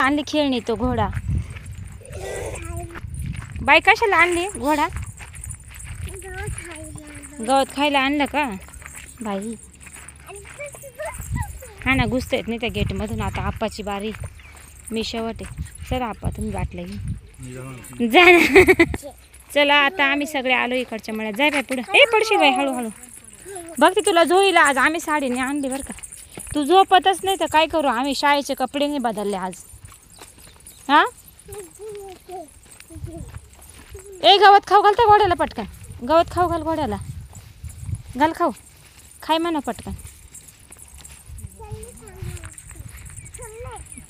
आणली खेळणी तो घोडा. बाई कशाला आणली घोडा? गवत खायला आणलं का बाई? हा ना, घुसता येत नाही त्या गेटमधून. आता आप्पाची बारी, मी शेवट आहे. चला आप्पा तुम्ही वाटलं घेऊन जा ना. चला आता आम्ही सगळे आलो इकडच्या मळ्यात. जाय बाय पुढं. ए पडशील बाई, हळूहळू बघते तुला झोईला. आज आम्ही साडी नाही आणली बरं का. तू झोपतच नाही तर काय करू आम्ही? शाळेचे कपडे नाही बदलले आज. हा ए गवत खाऊ घालते घोड्याला पटकन. गवत खाऊ घाल घोड्याला. घाल खाऊ. खाय म्हणा पटकन.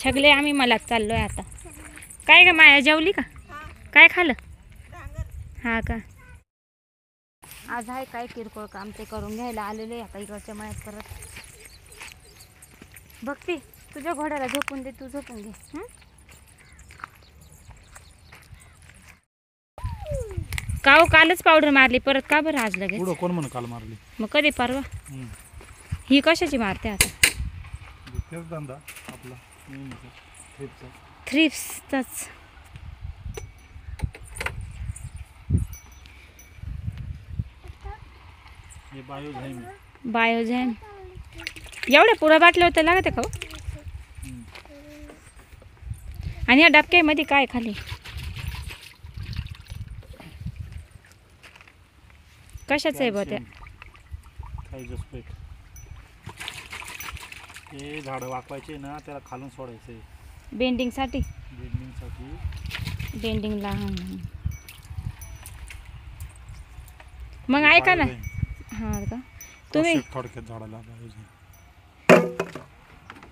छगले आम्ही मला चाललोय आता. काय ग माया, जेवली का? काय खाल्लं? हा का. आज आहे काय किरकोळ काम ते करून घ्यायला आलेले आता इकडच्या मळ्यात परत. बघती तुझ्या घोड्याला झोपून दे, तू झोपून घे. काव कालच पावडर मारली परत का बरं आज लगेच? कोण म्हण काल मारली? मग कधी परवा? ही कशाची मारते आता? तेच धंदा आपला थ्रिप्सचाच. बायोझॅम एवढ्या पुढं बाटल्या होत्या लागत का? आणि या डबक्यामध्ये काय खाली? कशाच आहे बघ त्या? हे झाड वाकवायचे ना, त्याला खालून सोडायचंय बेंडिंग साठी. बेंडिंगला. मग ऐका ना. हा का तुम्ही थोडक्यात झाडाला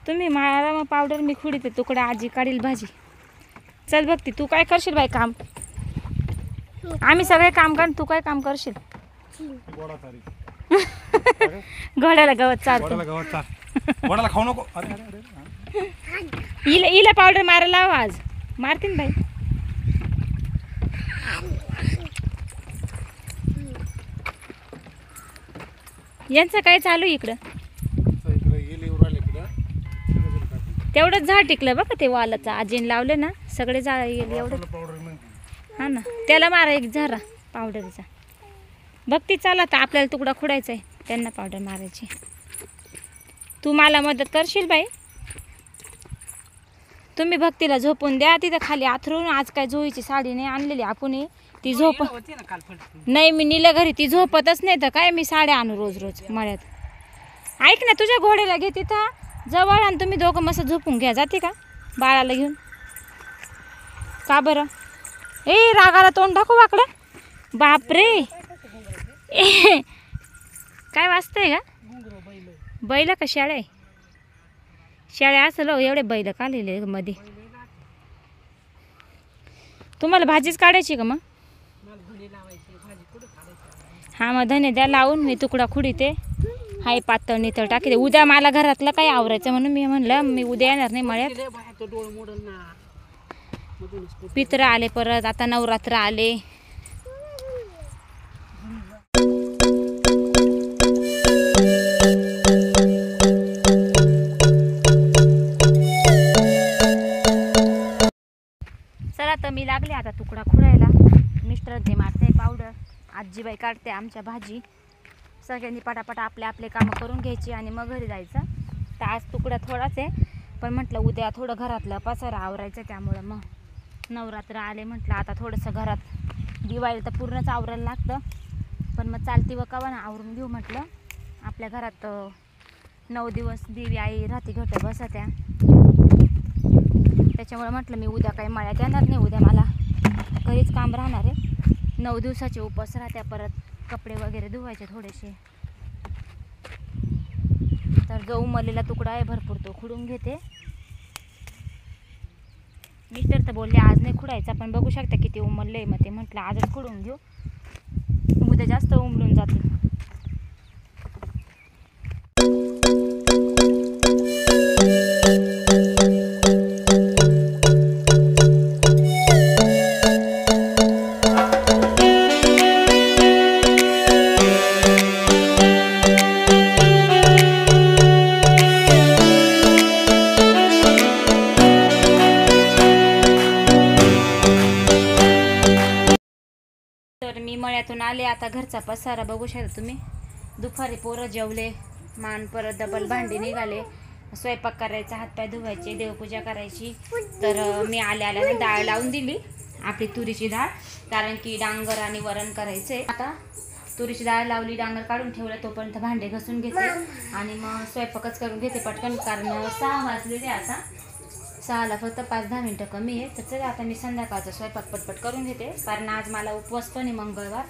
तुम्ही मारा मग पावडर, मी खुडीते तुकडा, आजी काढील भाजी. चल बघती तू काय करशील बाई काम? आम्ही सगळे काम कर, तू काय काम करशील? घोड्याला गवत चालतो. वडाला खाऊ नको. इला पावडर मारायला लावा आज. मारतीन बाई. यांचं काय चालू इकडं? तेवढंच झाड टिकलं बघा ते वालाचं. आजीने लावले ना सगळे झाड एवढं. हा ना, त्याला मारा एक झारा पावडरचा. बघती चला तर आपल्याला तुकडा खुडायचा आहे, त्यांना पावडर मारायची. तू मला मदत करशील बाई? तुम्ही भक्तीला झोपून द्या तिथं खाली आथरून. आज काय झोईची साडी नाही आणलेली आपण, ती झोप नाही. मी नीला घरी, ती झोपतच नाही तर काय मी साड्या आणू रोज रोज मळ्यात. ऐक ना, तुझ्या घोड्याला घे तिथं जवळ आणि तुम्ही दोघं मस्त झोपून घ्या. जाते का बाळाला घेऊन? का बरं? ए रागाला तोंड दाखव वाकडं. बापरे काय वाजतंय का? बैल का शाळ्या? शाळ्या असेल एवढे बैल का लिहिले मध्ये? तुम्हाला भाजीच काढायची का मग? हा मग धने द्या लावून, मी तुकडा खुडीते. हाय पातळ नितळ टाकी दे. उद्या मला घरातलं काही आवरायचं म्हणून मी म्हणलं मी उद्या येणार नाही मळ्यात. पित्र आले परत, आता नवरात्र आले. चला तर मी लागले आता तुकडा खुडायला. मिस्टर ते मारते पावडर, आजीबाई काढते आमच्या भाजी. सगळ्यांनी पटापटा आपले आपले कामं करून घ्यायची आणि मग घरी जायचं. तर आज तुकडा थोडाच आहे, पण म्हटलं उद्या थोडं घरातलं पसारा आवरायचं. त्यामुळं मग नवरात्र आले म्हटलं आता थोडंसं घरात. दिवाळीला तर पूर्णच आवरायला लागतं, पण मग चालती व कवा ना आवरून घेऊ म्हटलं. आपल्या घरात 9 दिवस देवी आई राहती घट बसत्या. त्याच्यामुळे म्हटलं मी उद्या काही मळ्यात येणार नाही. उद्या मला घरीच काम राहणार आहे. 9 दिवसाचे उपवास राहत्या. परत कपडे वगैरे धुवायचे थोडेसे. तर जो उमरलेला तुकडा आहे भरपूर तो खुडून घेते. मिस्टर तर बोलले आज नाही खुडायचा, पण बघू शकता किती उमरले. मग ते म्हटलं आजच खुडून घेऊ, उद्या जास्त उमलून जाते. मळ्यातून आले. आता घरचा पसारा बघू शकता तुम्ही. दुपारी पोरं जेवले, मान परत डबल भांडी निघाले, स्वयंपाक करायचा, हातपाय धुवायचे, देवपूजा करायची. तर मी आल्याने डाळ लावून दिली, आपली तुरीची डाळ, कारण की डांगर आणि वरण करायचे. आता तुरीची डाळ लावली, डांगर काढून ठेवलं, तोपर्यंत भांडे घासून घेते आणि मग स्वयंपाकच करून घेते पटकन, कारण 6 वाजलेले. आता 6ला फक्त 5-10 मिनटं कमी आहे. तर चला आता मी संध्याकाळचा स्वयंपाक पटपट करून घेते, कारण आज मला उपवास पण आहे, मंगळवार.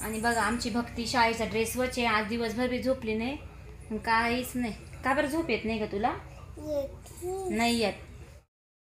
आणि बघा आमची भक्ती शाळेचा ड्रेसवरच आहे. आज दिवसभर बी झोपली नाही, काहीच नाही. का बरं झोप येत नाही का तुला? नाही येत.